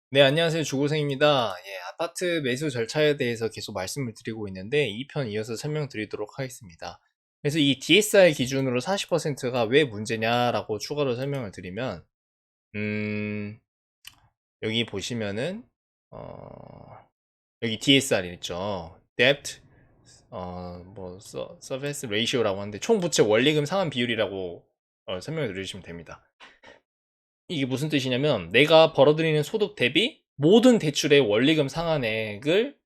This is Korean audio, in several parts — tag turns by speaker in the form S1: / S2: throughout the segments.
S1: 네, 안녕하세요. 주고생입니다. 예, 아파트 매수 절차에 대해서 계속 말씀을 드리고 있는데, 2편 이어서 설명드리도록 하겠습니다. 그래서 이 DSR 기준으로 40%가 왜 문제냐라고 추가로 설명을 드리면, 음, 여기 보시면은, 여기 DSR 있죠. Debt, Service Ratio라고 하는데, 총 부채 원리금 상환 비율이라고 설명을 드리시면 됩니다. 이게 무슨 뜻이냐면 내가 벌어들이는 소득 대비 모든 대출의 원리금 상환액을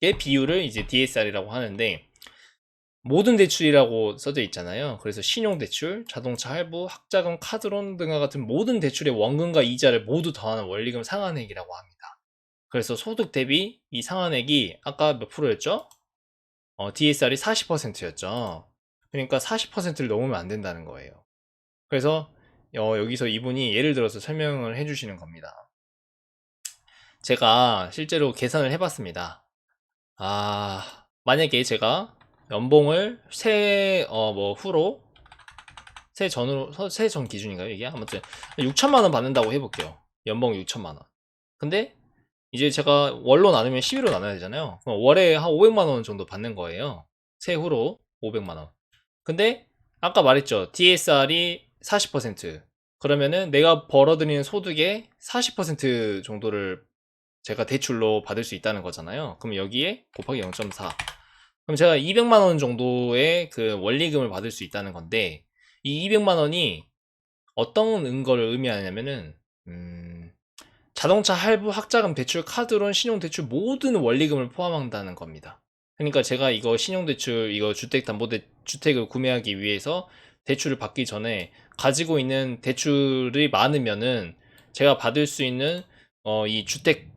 S1: 의 비율을 이제 DSR이라고 하는데 모든 대출이라고 써져 있잖아요. 그래서 신용대출, 자동차 할부, 학자금, 카드론 등과 같은 모든 대출의 원금과 이자를 모두 더하는 원리금 상환액이라고 합니다. 그래서 소득 대비 이 상환액이 아까 몇 프로였죠? DSR이 40%였죠. 그러니까 40%를 넘으면 안 된다는 거예요. 그래서 여기서 이분이 예를 들어서 설명을 해주시는 겁니다. 제가 실제로 계산을 해봤습니다. 만약에 제가 연봉을 후로, 세 전 기준인가요, 이게? 아무튼, 6천만 원 받는다고 해볼게요. 연봉 6천만 원. 근데, 이제 제가 월로 나누면 12로 나눠야 되잖아요. 그럼 월에 한 500만 원 정도 받는 거예요. 세후로 500만 원. 근데, 아까 말했죠. DSR이 40%. 그러면은 내가 벌어들이는 소득의 40% 정도를 제가 대출로 받을 수 있다는 거잖아요. 그럼 여기에 곱하기 0.4. 그럼 제가 200만 원 정도의 그 원리금을 받을 수 있다는 건데, 이 200만 원이 어떤 거를 의미하냐면은, 자동차 할부, 학자금 대출, 카드론, 신용대출 모든 원리금을 포함한다는 겁니다. 그러니까 제가 이거 신용대출, 이거 주택을 구매하기 위해서 대출을 받기 전에 가지고 있는 대출이 많으면은 제가 받을 수 있는 이 주택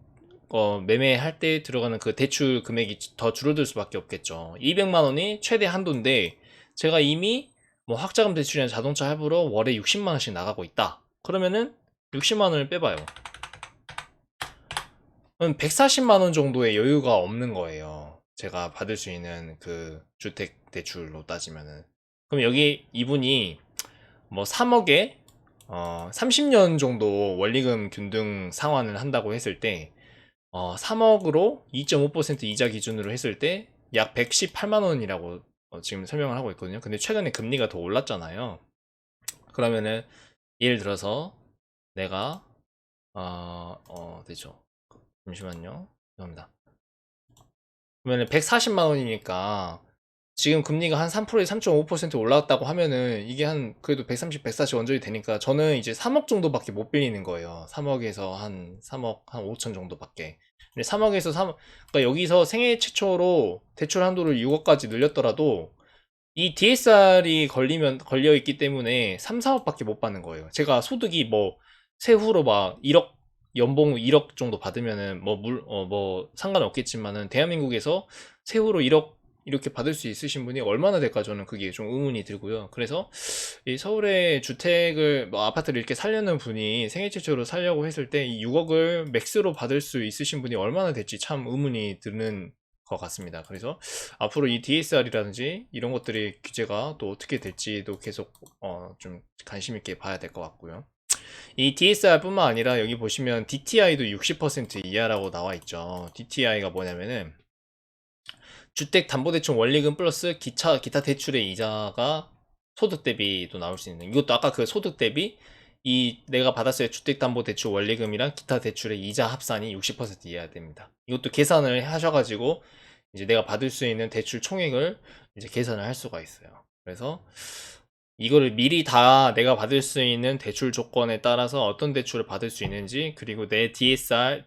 S1: 매매할 때 들어가는 그 대출 금액이 더 줄어들 수밖에 없겠죠. 200만 원이 최대 한도인데 제가 이미 뭐 학자금 대출이나 자동차 할부로 월에 60만 원씩 나가고 있다. 그러면은 60만 원을 빼봐요. 그럼 140만 원 정도의 여유가 없는 거예요. 제가 받을 수 있는 그 주택 대출로 따지면은. 그럼 여기 이분이 뭐 3억에 30년 정도 원리금 균등 상환을 한다고 했을 때 3억으로 2.5% 이자 기준으로 했을 때 약 118만 원이라고 지금 설명을 하고 있거든요. 근데 최근에 금리가 더 올랐잖아요. 그러면은 예를 들어서 내가 되죠. 잠시만요. 죄송합니다. 그러면은 140만 원이니까 지금 금리가 한 3%에 3.5% 올라갔다고 하면은 이게 한 그래도 130, 140 원전이 되니까 저는 이제 3억 정도밖에 못 빌리는 거예요. 3억에서 한 3억 한 5천 정도밖에. 근데 3억에서 3억, 그러니까 여기서 생애 최초로 대출 한도를 6억까지 늘렸더라도 이 DSR이 걸려 있기 때문에 3, 4억밖에 못 받는 거예요. 제가 소득이 뭐 세후로 막 1억 연봉 1억 정도 받으면은 뭐 상관없겠지만은 대한민국에서 세후로 1억 이렇게 받을 수 있으신 분이 얼마나 될까 저는 그게 좀 의문이 들고요. 그래서 이 서울에 주택을 뭐 아파트를 이렇게 살려는 분이 생애 최초로 살려고 했을 때 이 6억을 맥스로 받을 수 있으신 분이 얼마나 될지 참 의문이 드는 것 같습니다. 그래서 앞으로 이 DSR이라든지 이런 것들이 규제가 또 어떻게 될지도 계속 좀 관심 있게 봐야 될 것 같고요. 이 DSR뿐만 아니라 여기 보시면 DTI도 60% 이하라고 나와 있죠. DTI가 뭐냐면은 주택담보대출 원리금 플러스 기타 대출의 이자가 소득 대비도 나올 수 있는, 이것도 아까 그 소득 대비 이 내가 받았을 때 주택담보대출 원리금이랑 기타 대출의 이자 합산이 60% 이하야 됩니다. 이것도 계산을 하셔가지고 이제 내가 받을 수 있는 대출 총액을 이제 계산을 할 수가 있어요. 그래서 이거를 미리 다 내가 받을 수 있는 대출 조건에 따라서 어떤 대출을 받을 수 있는지, 그리고 내 DSR,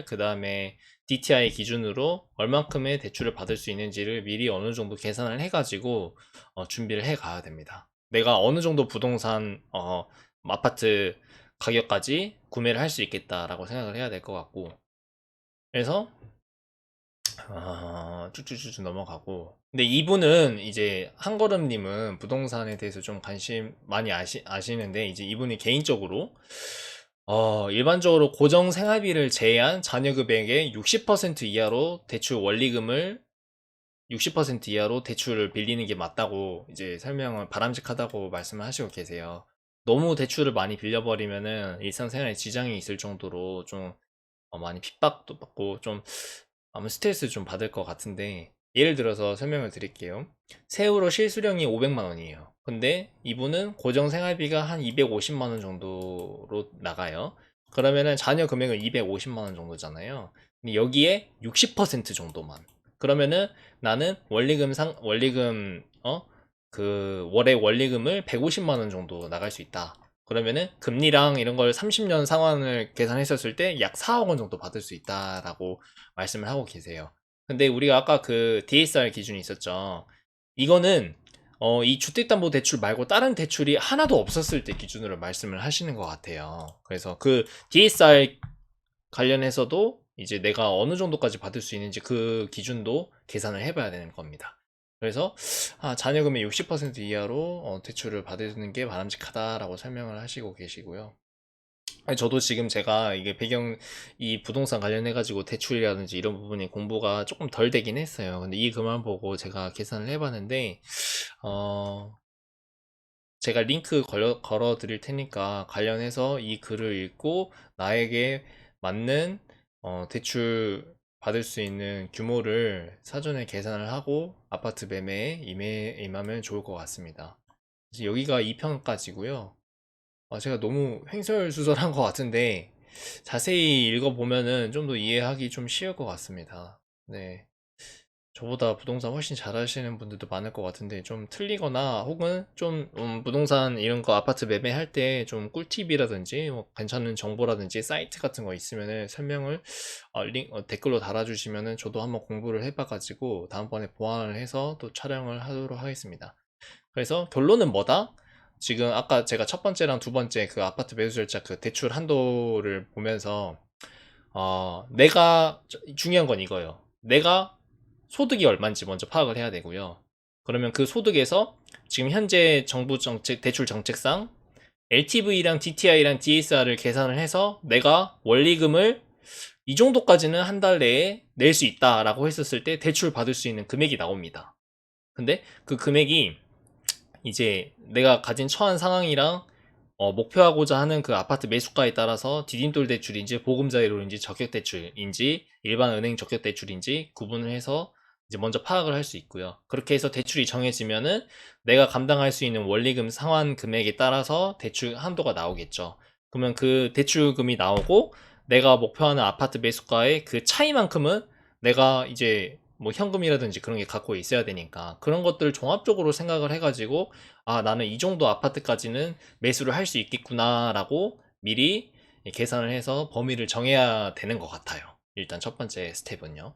S1: 그 다음에 DTI 기준으로 얼만큼의 대출을 받을 수 있는지를 미리 어느 정도 계산을 해가지고 준비를 해 가야 됩니다. 내가 어느 정도 부동산, 아파트 가격까지 구매를 할 수 있겠다라고 생각을 해야 될 것 같고, 그래서 쭉쭉쭉 넘어가고. 근데 이분은 이제 한걸음님은 부동산에 대해서 좀 관심 많이 아시는데 이제 이분이 개인적으로 일반적으로 고정 생활비를 제외한 자녀 금액의 60% 이하로 대출 원리금을 60% 이하로 대출을 빌리는 게 맞다고 이제 설명을 바람직하다고 말씀을 하시고 계세요. 너무 대출을 많이 빌려버리면은 일상생활에 지장이 있을 정도로 좀 많이 핍박도 받고 좀 아마 스트레스 좀 받을 것 같은데, 예를 들어서 설명을 드릴게요. 세후로 실수령이 500만 원이에요. 근데 이분은 고정 생활비가 한 250만 원 정도로 나가요. 그러면은 자녀 금액은 250만 원 정도잖아요. 근데 여기에 60% 정도만. 그러면은 나는 원리금 그 월의 원리금을 150만 원 정도 나갈 수 있다. 그러면은 금리랑 이런 걸 30년 상환을 계산했었을 때 약 4억 원 정도 받을 수 있다라고 말씀을 하고 계세요. 근데 우리가 아까 그 DSR 기준이 있었죠. 이거는 이 주택담보대출 말고 다른 대출이 하나도 없었을 때 기준으로 말씀을 하시는 것 같아요. 그래서 그 DSR 관련해서도 이제 내가 어느 정도까지 받을 수 있는지 그 기준도 계산을 해봐야 되는 겁니다. 그래서 자녀금의 60% 이하로 대출을 받는 게 바람직하다라고 설명을 하시고 계시고요. 아니, 저도 지금 제가 이게 이 부동산 관련해가지고 대출이라든지 이런 부분이 공부가 조금 덜 되긴 했어요. 근데 이 글만 보고 제가 계산을 해봤는데, 어, 제가 링크 걸어 드릴 테니까 관련해서 이 글을 읽고 나에게 맞는 대출 받을 수 있는 규모를 사전에 계산을 하고 아파트 매매에 임하면 좋을 것 같습니다. 그래서 여기가 2평까지고요. 제가 너무 횡설수설한 것 같은데 자세히 읽어보면은 좀 더 이해하기 좀 쉬울 것 같습니다. 네. 저보다 부동산 훨씬 잘하시는 분들도 많을 것 같은데 좀 틀리거나 혹은 좀 부동산 이런 거 아파트 매매할 때 좀 꿀팁이라든지 뭐 괜찮은 정보라든지 사이트 같은 거 있으면은 설명을 댓글로 달아주시면은 저도 한번 공부를 해봐가지고 다음번에 보완을 해서 또 촬영을 하도록 하겠습니다. 그래서 결론은 뭐다? 지금 아까 제가 첫 번째랑 두 번째 그 아파트 매수 절차 그 대출 한도를 보면서 중요한 건 이거예요. 내가 소득이 얼마인지 먼저 파악을 해야 되고요. 그러면 그 소득에서 지금 현재 정부 정책, 대출 정책상 LTV랑 DTI랑 DSR을 계산을 해서 내가 원리금을 이 정도까지는 한 달 내에 낼 수 있다라고 했었을 때 대출 받을 수 있는 금액이 나옵니다. 근데 그 금액이 이제 내가 가진 처한 상황이랑 목표하고자 하는 그 아파트 매수가에 따라서 디딤돌 대출인지 보금자리로인지 적격대출인지 일반 은행 적격대출인지 구분을 해서 이제 먼저 파악을 할 수 있고요. 그렇게 해서 대출이 정해지면은 내가 감당할 수 있는 원리금 상환 금액에 따라서 대출 한도가 나오겠죠. 그러면 그 대출금이 나오고 내가 목표하는 아파트 매수가의 그 차이만큼은 내가 이제 뭐 현금이라든지 그런 게 갖고 있어야 되니까 그런 것들을 종합적으로 생각을 해가지고 나는 이 정도 아파트까지는 매수를 할 수 있겠구나라고 미리 계산을 해서 범위를 정해야 되는 것 같아요. 일단 첫 번째 스텝은요.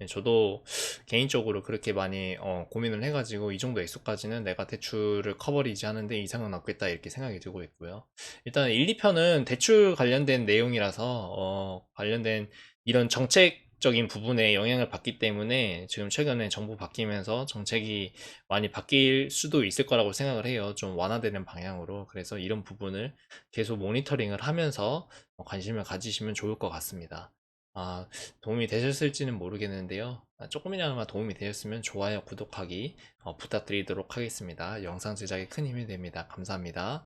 S1: 저도 개인적으로 그렇게 많이 고민을 해가지고 이 정도 액수까지는 내가 대출을 커버리지 하는데 이상은 없겠다 이렇게 생각이 들고 있고요. 일단 1, 2편은 대출 관련된 내용이라서 관련된 이런 정책적인 부분에 영향을 받기 때문에 지금 최근에 정부 바뀌면서 정책이 많이 바뀔 수도 있을 거라고 생각을 해요. 좀 완화되는 방향으로. 그래서 이런 부분을 계속 모니터링을 하면서 관심을 가지시면 좋을 것 같습니다. 도움이 되셨을지는 모르겠는데요. 조금이나마 도움이 되셨으면 좋아요, 구독하기 부탁드리도록 하겠습니다. 영상 제작에 큰 힘이 됩니다. 감사합니다.